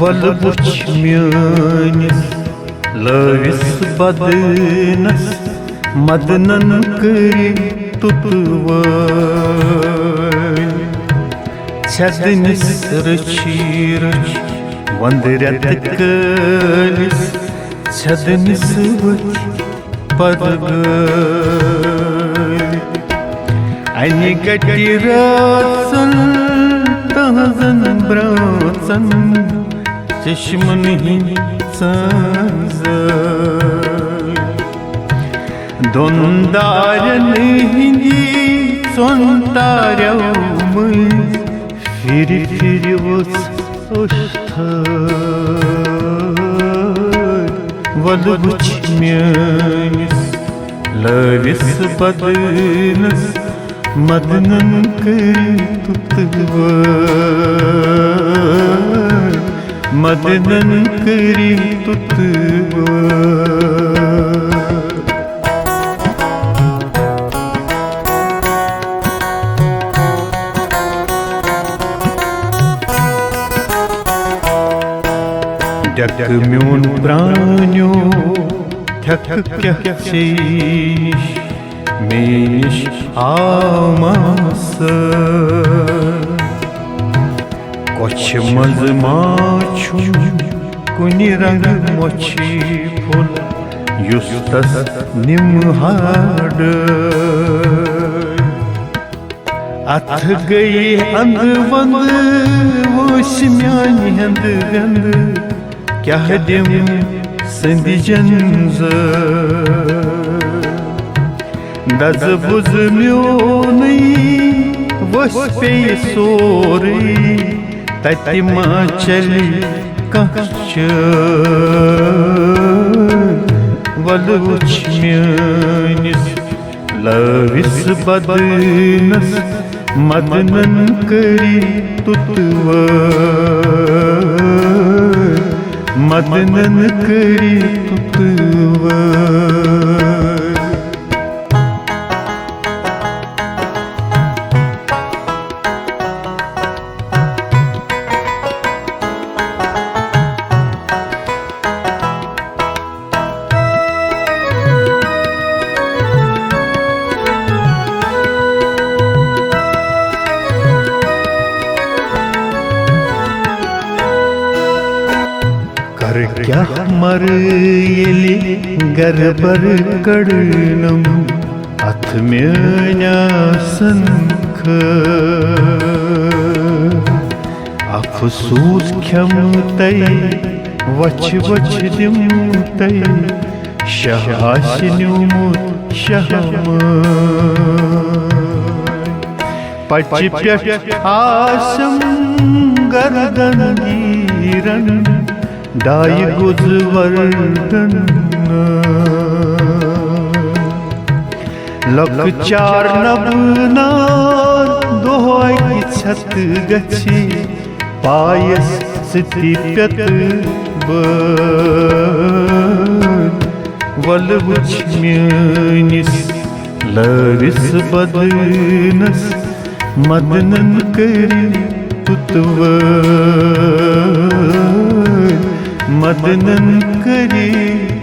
वल वुछ म्यानिस लविस बदनस मदनन करि तुतवै छदनिस रची रच वंदरत कलिस छदनिस वच पदगै अनि गटि रासन तहजन ब्रासन चश्मन हिंद दोनदारन हिंदी सोनतार्यों मज फिर फिर वस वल वुछ म्यानिस लविस बदनस मदनन करि तुतवै मदनन करि तुतवै डक म्योन प्राण्यो थक क्या शेष मेनिश आमास कोच मज माछु कुनि रंग मोची फुल युस्तस निमहाड अथ गई अंध वंद वोश म्यानि हंद गंद क्या दिम संधि जंज दज बुज म्योनी वस पे सोरी तति मा चली कच्च वल वुछ म्यानिस लविस बदनस मदनन करि तुतवै मदनन करि तुतवै क्या मर येली गरबर कड़नम अथ म्यान्या संख अफसूस ख्यम तै वच वच दिम तै शहाशन्युमुत शहम पच प्यट आसम गर्दन गिरन डाय गुजवर्धन लक चार नबनार दोहाय की छत गछि पायस सिति प्यत वल वुछ म्यानिस लविस बदनस मदनन करि तुतवै मदनन करि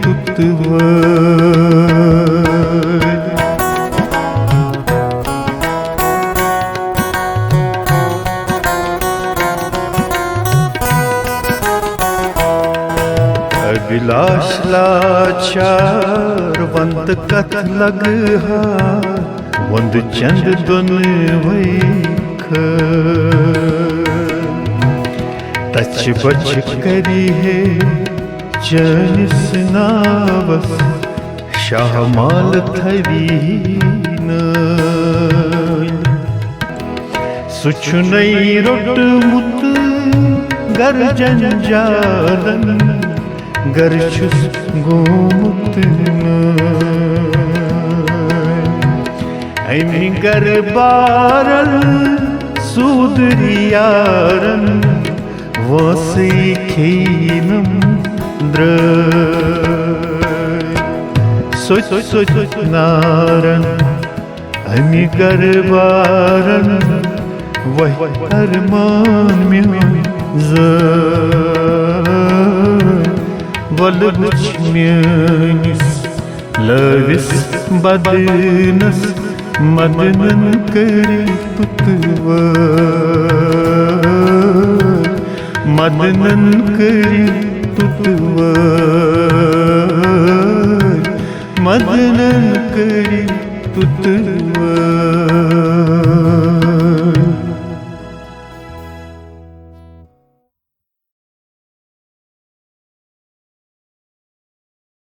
तुतवै अभिलाष लाचार वंत कथ लगहा वंद चंद दुन वैख तच बच करी है चनिस नावस शाहमाल थवीन सुचुनई रोट मुत गर जंजालन गरछुस गोमुत ऐमि गर बारल सूदरियारन वसी खीनम द्रय सोच सोच नारन ऐमि गर बारन वह अरमान में वलबुच म्यानिस लविस बदनस मदनन करी तुतवर मदनन करी तुतवर मदनन करी तुतवर